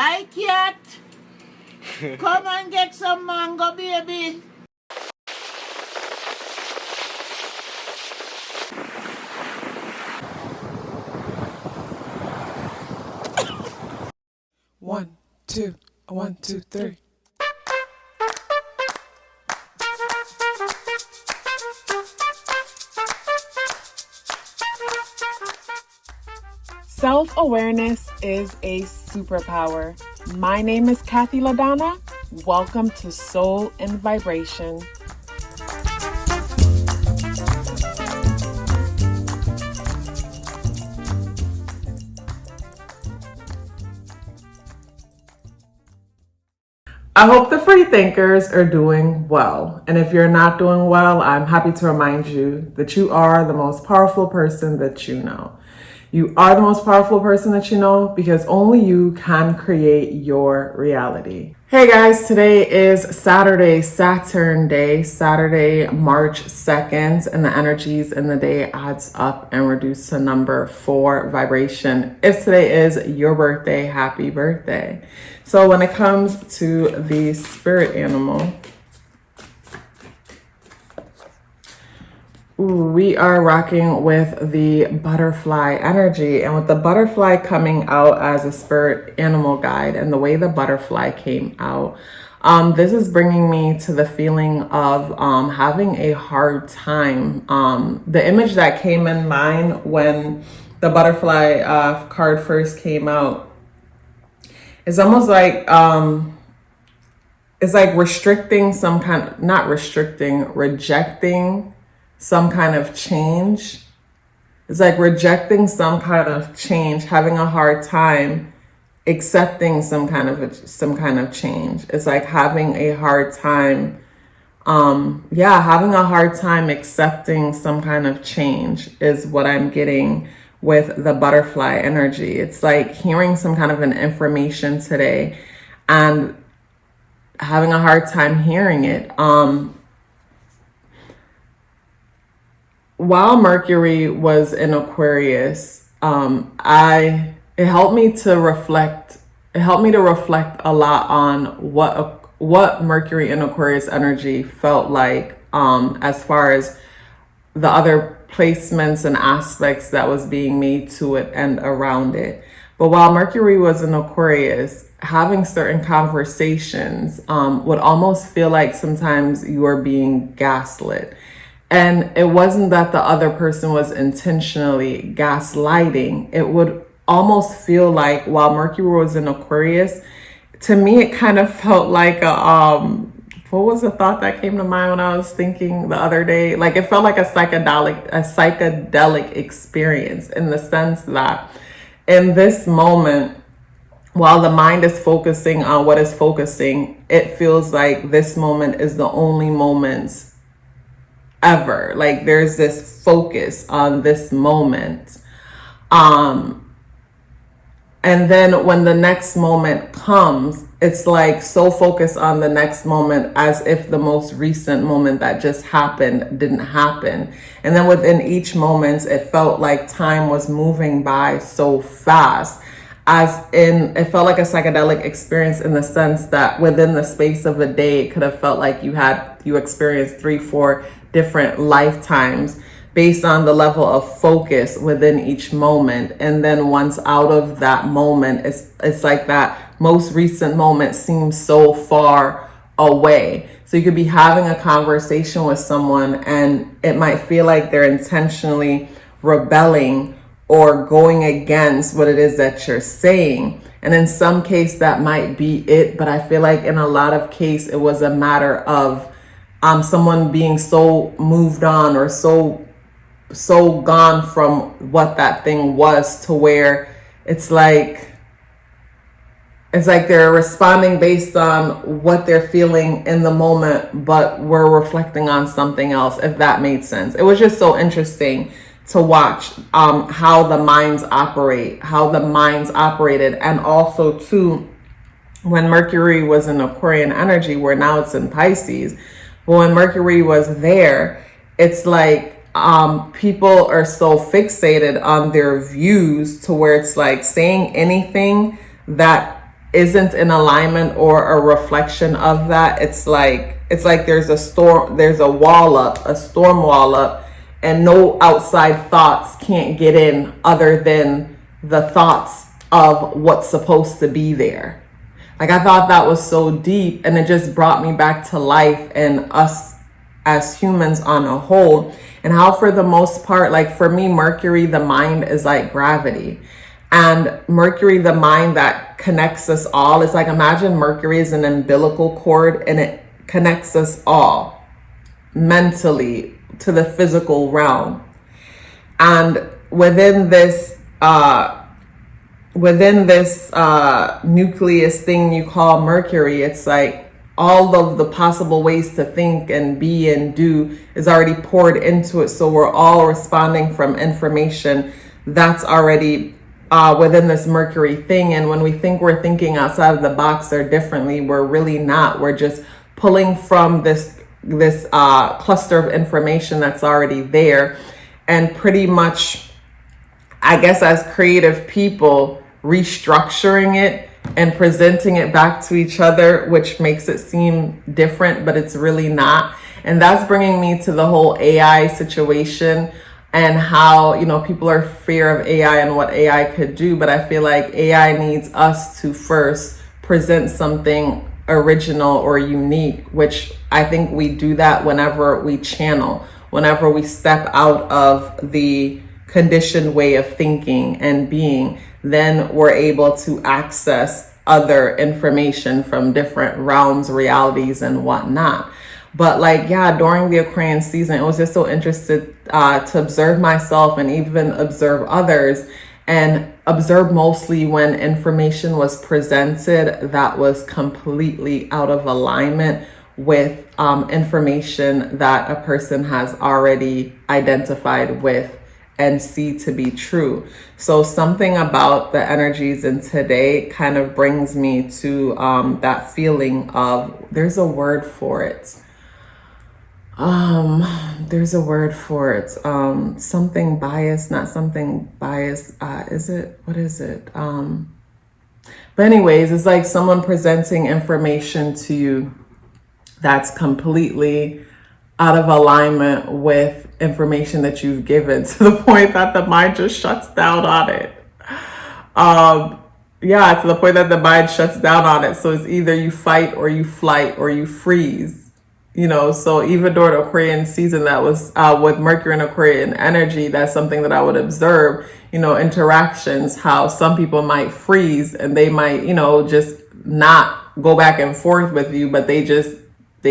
Hi, cat. Come and get some mango, baby. One, two, 1, 2, 3. Self-awareness is a superpower. My name is KathyLaDonna. Welcome to Soul and Vibration. I hope the free thinkers are doing well. And if you're not doing well, I'm happy to remind you that you are the most powerful person that you know. You are the most powerful person that you know because only you can create your reality. Hey guys, today is Saturday, Saturn Day, Saturday, March 2nd, and the energies in the day adds up and reduce to number 4 vibration. If today is your birthday, happy birthday. So when it comes to the spirit animal, we are rocking with the butterfly energy, and with the butterfly coming out as a spirit animal guide and the way the butterfly came out, this is bringing me to the feeling of having a hard time. The image that came in mind when the butterfly card first came out is almost like it's like restricting some kind of, not restricting, rejecting some kind of change. It's like rejecting some kind of change, having a hard time accepting some kind of change. It's like having a hard time, having a hard time accepting some kind of change is what I'm getting with the butterfly energy. It's like hearing some kind of an information today and having a hard time hearing it. While Mercury was in Aquarius, it helped me to reflect. It helped me to reflect a lot on what Mercury in Aquarius energy felt like, as far as the other placements and aspects that was being made to it and around it. But while Mercury was in Aquarius, having certain conversations would almost feel like sometimes you are being gaslit. And it wasn't that the other person was intentionally gaslighting. It would almost feel like while Mercury was in Aquarius, to me, it kind of felt like what was the thought that came to mind when I was thinking the other day? Like it felt like a psychedelic experience, in the sense that in this moment, while the mind is focusing on what is focusing, it feels like this moment is the only moment ever. Like there's this focus on this moment. And then when the next moment comes, it's like so focused on the next moment as if the most recent moment that just happened didn't happen. And then within each moment, it felt like time was moving by so fast. As in, it felt like a psychedelic experience in the sense that within the space of a day, it could have felt like you experienced 3-4 different lifetimes based on the level of focus within each moment. And then once out of that moment, it's like that most recent moment seems so far away. So you could be having a conversation with someone and it might feel like they're intentionally rebelling or going against what it is that you're saying. And in some case that might be it, but I feel like in a lot of cases it was a matter of someone being so moved on or so gone from what that thing was, to where it's like they're responding based on what they're feeling in the moment, but we're reflecting on something else, if that made sense. It was just so interesting to watch how the minds operated. And also too, when Mercury was in Aquarian energy, where now it's in Pisces, but when Mercury was there, it's like people are so fixated on their views to where it's like saying anything that isn't in alignment or a reflection of that, it's like there's a storm, there's a wall up, a storm wall up, and no outside thoughts can't get in other than the thoughts of what's supposed to be there. Like, I thought that was so deep, and it just brought me back to life and us as humans on a whole, and how for the most part, like for me, Mercury, the mind, is like gravity. And Mercury, the mind that connects us all, is like, imagine Mercury is an umbilical cord and it connects us all mentally to the physical realm. And within this nucleus thing you call Mercury, it's like all of the possible ways to think and be and do is already poured into it. So we're all responding from information that's already within this Mercury thing. And when we think we're thinking outside of the box or differently, we're really not. We're just pulling from this cluster of information that's already there, and pretty much, I guess, as creative people, restructuring it and presenting it back to each other, which makes it seem different, but it's really not. And that's bringing me to the whole AI situation and how, you know, people are fear of AI and what AI could do. But I feel like AI needs us to first present something original or unique, which I think we do that whenever we channel, whenever we step out of the conditioned way of thinking and being, then we're able to access other information from different realms, realities, and whatnot. But like, yeah, during the Aquarian season, it was just so interested to observe myself and even observe others, and observe mostly when information was presented that was completely out of alignment with information that a person has already identified with and see to be true. So something about the energies in today kind of brings me to that feeling of, there's a word for it. Something biased, not something biased. What is it? But anyways, it's like someone presenting information to you that's completely out of alignment with information that you've given, to the point that the mind just shuts down on it. To the point that the mind shuts down on it. So it's either you fight or you flight or you freeze. You know, so even during Aquarian season, that was with Mercury and Aquarian energy, that's something that I would observe, you know, interactions, how some people might freeze and they might, you know, just not go back and forth with you, but they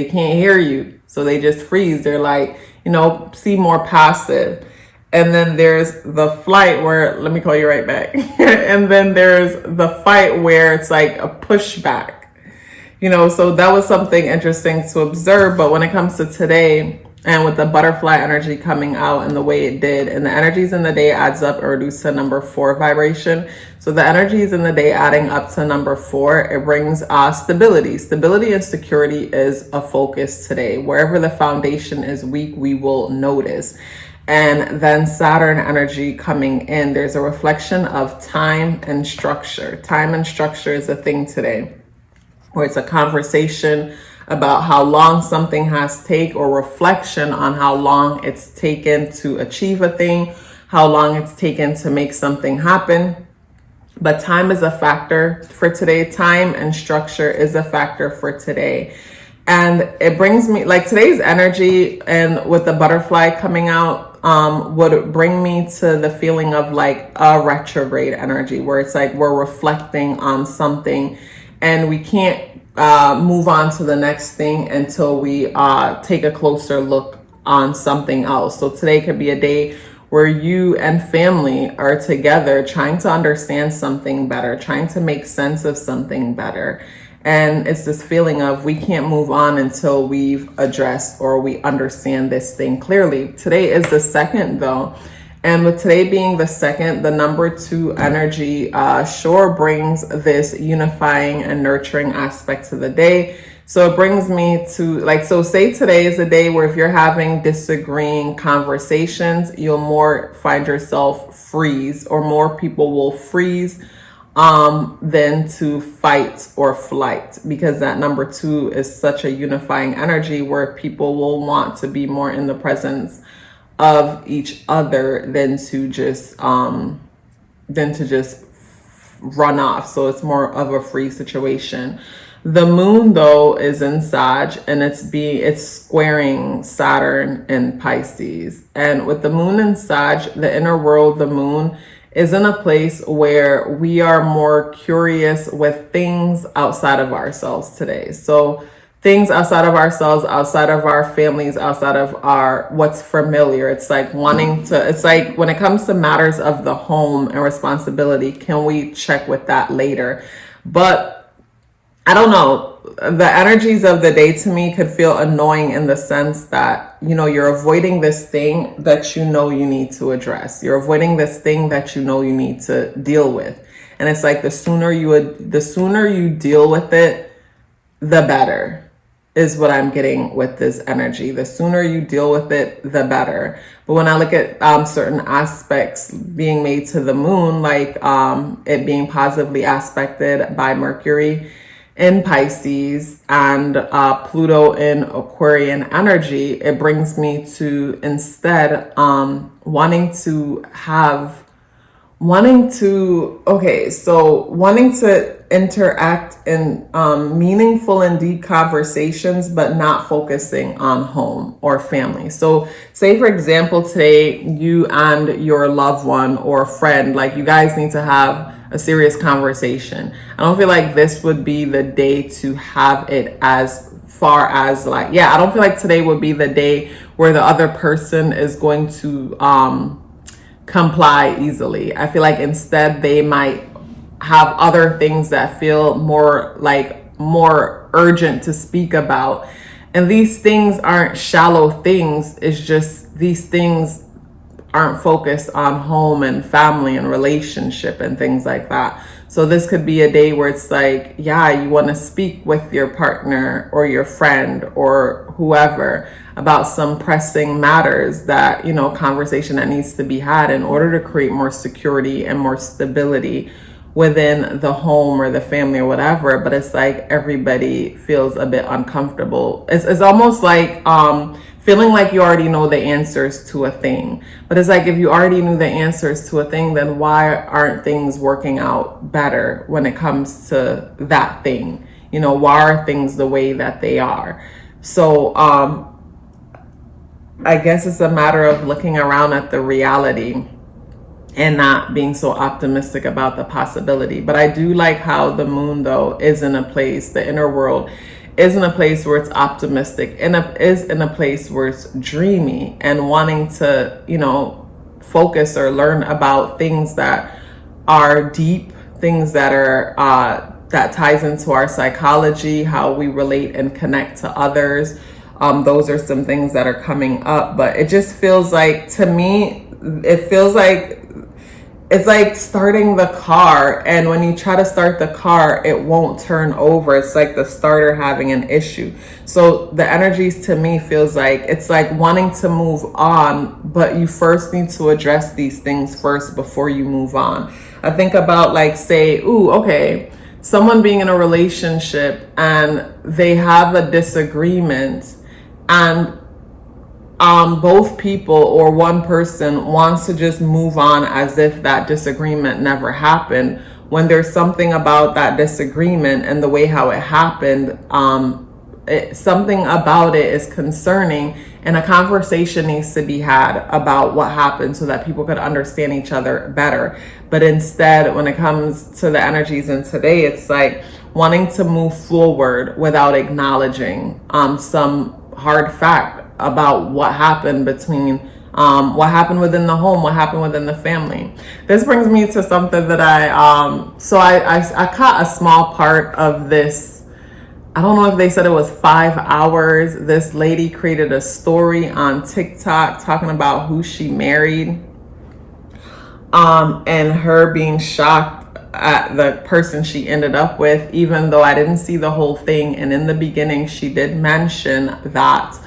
can't hear you. So they just freeze. They're like, you know, see more passive. And then there's the flight where, let me call you right back. And then there's the fight where it's like a pushback. You know, so that was something interesting to observe. But when it comes to today, and with the butterfly energy coming out and the way it did, and the energies in the day adds up or reduced to number 4 vibration. So the energies in the day adding up to number 4, it brings stability. Stability and security is a focus today. Wherever the foundation is weak, we will notice. And then Saturn energy coming in, there's a reflection of time and structure. Time and structure is a thing today, where it's a conversation about how long something has taken, or reflection on how long it's taken to achieve a thing, how long it's taken to make something happen. But time is a factor for today. Time and structure is a factor for today. And it brings me, like, today's energy, and with the butterfly coming out, would bring me to the feeling of like a retrograde energy, where it's like we're reflecting on something and we can't move on to the next thing until we take a closer look on something else. So today could be a day where you and family are together trying to understand something better, trying to make sense of something better. And it's this feeling of we can't move on until we've addressed or we understand this thing clearly. Today is the 2nd though. And with today being the 2nd, the number 2 energy sure brings this unifying and nurturing aspect to the day. So it brings me to, like, so say today is a day where if you're having disagreeing conversations, you'll more find yourself freeze, or more people will freeze than to fight or flight, because that number 2 is such a unifying energy where people will want to be more in the presence of each other than to just run off. So it's more of a free situation. The moon though is in Sag, and it's squaring Saturn in Pisces. And with the moon in Sag, the inner world, the moon is in a place where we are more curious with things outside of ourselves today. So things outside of ourselves, outside of our families, outside of our what's familiar. It's like it's like when it comes to matters of the home and responsibility, can we check with that later? But I don't know. The energies of the day to me could feel annoying in the sense that, you're avoiding this thing that you need to address. You're avoiding this thing that you need to deal with. And it's like the sooner you deal with it, the better, is what I'm getting with this energy. The sooner you deal with it, the better. But when I look at certain aspects being made to the moon, like it being positively aspected by Mercury in Pisces and Pluto in Aquarian energy, it brings me to instead wanting to interact in meaningful and deep conversations, but not focusing on home or family. So say, for example, today you and your loved one or friend, like you guys need to have a serious conversation. I don't feel like this would be the day to have it as far as I don't feel like today would be the day where the other person is going to comply easily. I feel like instead they might have other things that feel more urgent to speak about. And these things aren't shallow things. It's just these things aren't focused on home and family and relationship and things like that. So this could be a day where it's like, you want to speak with your partner or your friend or whoever about some pressing matters that, conversation that needs to be had in order to create more security and more stability within the home or the family or whatever. But it's like everybody feels a bit uncomfortable. It's almost like feeling like you already know the answers to a thing. But it's like, if you already knew the answers to a thing, then why aren't things working out better when it comes to that thing? Why are things the way that they are? So I guess it's a matter of looking around at the reality and not being so optimistic about the possibility. But I do like how the moon though is in a place, the inner world is in a place where it's optimistic and is in a place where it's dreamy and wanting to, focus or learn about things that are deep, things that are, that ties into our psychology, how we relate and connect to others. Those are some things that are coming up, but it just feels like, to me, it feels like it's like starting the car, and when you try to start the car, it won't turn over. It's like the starter having an issue. So the energies to me feels like it's like wanting to move on, but you first need to address these things first before you move on. I think about someone being in a relationship and they have a disagreement, and both people or one person wants to just move on as if that disagreement never happened, when there's something about that disagreement and the way how it happened, something about it is concerning, and a conversation needs to be had about what happened so that people could understand each other better. But instead, when it comes to the energies in today, it's like wanting to move forward without acknowledging some hard fact about what happened between what happened within the home, what happened within the family. This brings me to something that I caught a small part of this. I don't know if they said it was 5 hours. This lady created a story on TikTok talking about who she married, and her being shocked at the person she ended up with, even though I didn't see the whole thing. And in the beginning, she did mention that,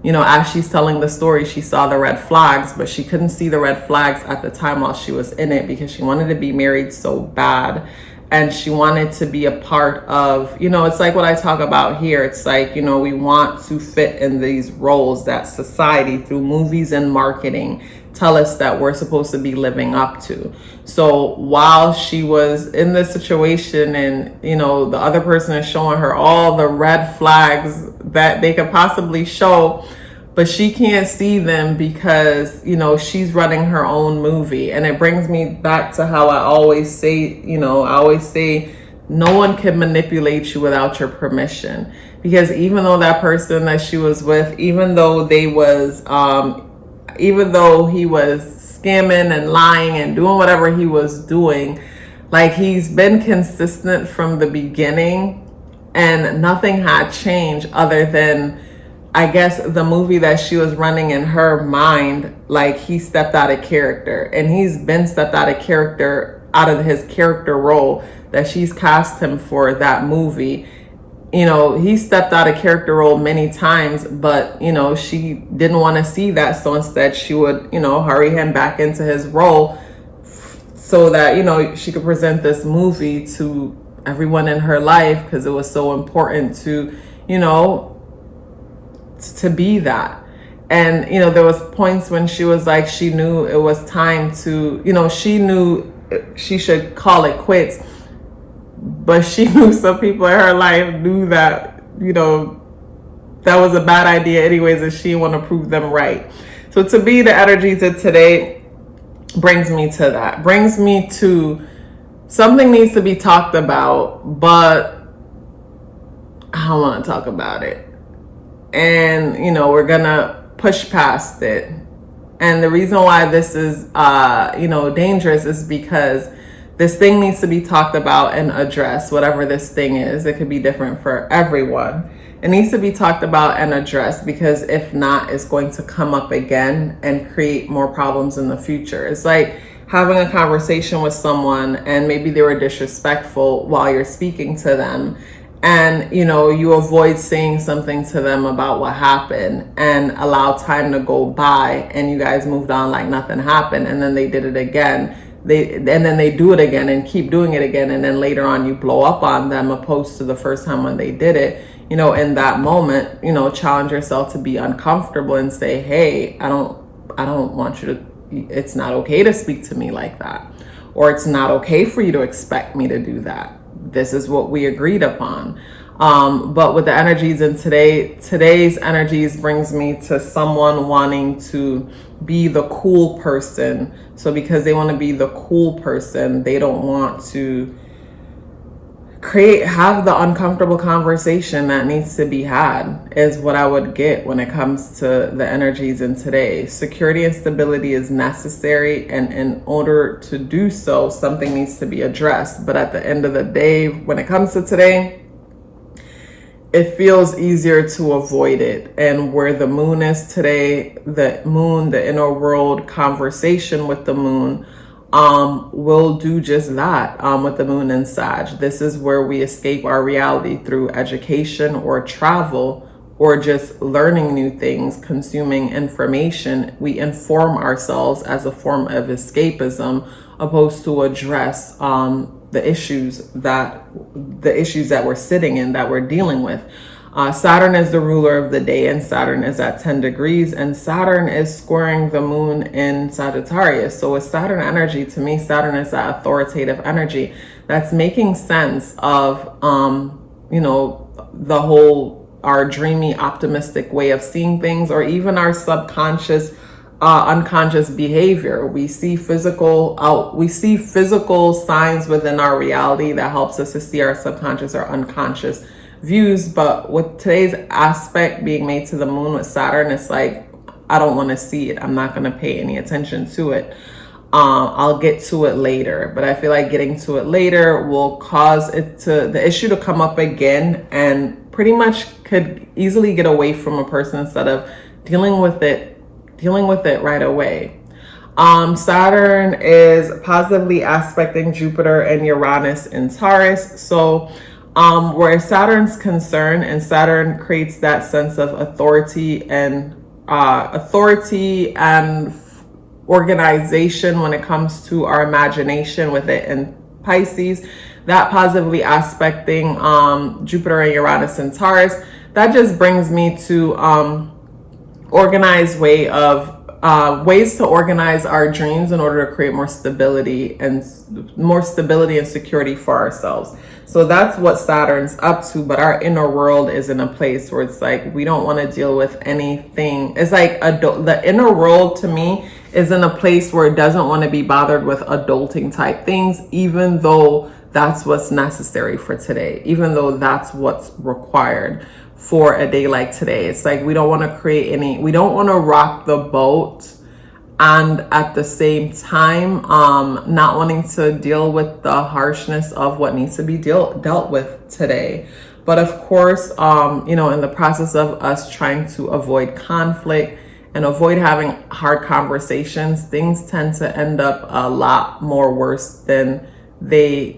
as she's telling the story, she saw the red flags, but she couldn't see the red flags at the time while she was in it because she wanted to be married so bad and she wanted to be a part of, you know, it's like what I talk about here. It's like, you know, we want to fit in these roles that society through movies and marketing tell us that we're supposed to be living up to. So while she was in this situation and, you know, the other person is showing her all the red flags that they could possibly show, but she can't see them because, you know, she's running her own movie. And it brings me back to how I always say, you know, no one can manipulate you without your permission. Because even though that person that she was with, even though he was scamming and lying and doing whatever he was doing, like, he's been consistent from the beginning, and nothing had changed other than, I guess, the movie that she was running in her mind. Like, he stepped out of character, and he's been stepped out of character, out of his character role that she's cast him for that movie. You know, he stepped out of character role many times, but, you know, she didn't want to see that. So instead she would, you know, hurry him back into his role so that, you know, she could present this movie to everyone in her life, because it was so important to, you know, to be that. And, you know, there was points when she was like, she knew it was time to, you know, she knew she should call it quits, but she knew some people in her life knew that, you know, that was a bad idea anyways, and she didn't want to prove them right. So to be the energies of today brings me to that, brings me to something needs to be talked about, but I don't want to talk about it. And, you know, we're gonna push past it. And the reason why this is, you know, dangerous is because this thing needs to be talked about and addressed, whatever this thing is. It could be different for everyone. It needs to be talked about and addressed, because if not, it's going to come up again and create more problems in the future. It's like having a conversation with someone and maybe they were disrespectful while you're speaking to them, and, you know, you avoid saying something to them about what happened and allow time to go by, and you guys moved on like nothing happened, and then they did it again. And then they do it again and keep doing it again, and then later on you blow up on them, opposed to the first time when they did it. You know, in that moment, you know, challenge yourself to be uncomfortable and say, hey, I don't want you to, it's not okay to speak to me like that, or it's not okay for you to expect me to do that. This is what we agreed upon. But with the energies in today's energies brings me to someone wanting to be the cool person. So because they want to be the cool person, they don't want to have the uncomfortable conversation that needs to be had, is what I would get when it comes to the energies in today. Security and stability is necessary, and in order to do so, something needs to be addressed. But at the end of the day, when it comes to today, it feels easier to avoid it. And where the moon is today, the moon, the inner world conversation with the moon, will do just that. With the moon in Sag, this is where we escape our reality through education or travel, or just learning new things, consuming information. We inform ourselves as a form of escapism, opposed to address the issues that we're sitting in, that we're dealing with. Saturn is the ruler of the day, and Saturn is at 10 degrees, and Saturn is squaring the moon in Sagittarius. So with Saturn energy, to me, Saturn is that authoritative energy that's making sense of, you know, the whole, our dreamy, optimistic way of seeing things, or even our subconscious, unconscious behavior. We see physical signs within our reality that helps us to see our subconscious or unconscious views. But with today's aspect being made to the moon with Saturn, it's like, I don't want to see it. I'm not going to pay any attention to it. I'll get to it later. But I feel like getting to it later will cause the issue to come up again, and pretty much could easily get away from a person instead of dealing with it right away. Saturn is positively aspecting Jupiter and Uranus in Taurus. So where Saturn's concerned, and Saturn creates that sense of authority and organization when it comes to our imagination with it in Pisces. that positively aspecting Jupiter and Uranus and Taurus, that just brings me to organized ways to organize our dreams in order to create more stability and security for ourselves. So that's what Saturn's up to, but our inner world is in a place where it's like we don't want to deal with anything. It's like the inner world to me is in a place where it doesn't want to be bothered with adulting type things, even though that's what's necessary for today, even though that's what's required for a day like today. It's like we don't want to we don't want to rock the boat, and at the same time not wanting to deal with the harshness of what needs to be dealt with today. But of course, in the process of us trying to avoid conflict and avoid having hard conversations, things tend to end up a lot more worse than they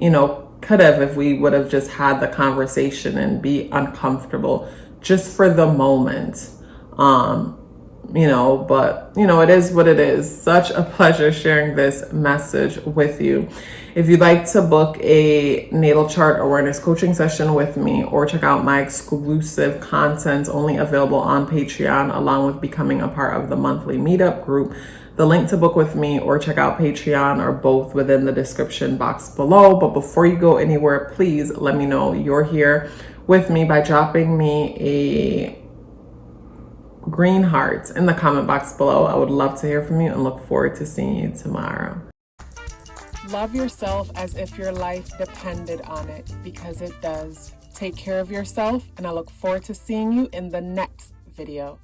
could have if we would have just had the conversation and be uncomfortable just for the moment. But it is what it is. Such a pleasure sharing this message with you. If you'd like to book a natal chart awareness coaching session with me, or check out my exclusive content only available on Patreon, along with becoming a part of the monthly meetup group, the link to book with me or check out Patreon are both within the description box below. But before you go anywhere, please let me know you're here with me by dropping me a green heart in the comment box below. I would love to hear from you and look forward to seeing you tomorrow. Love yourself as if your life depended on it, because it does. Take care of yourself, and I look forward to seeing you in the next video.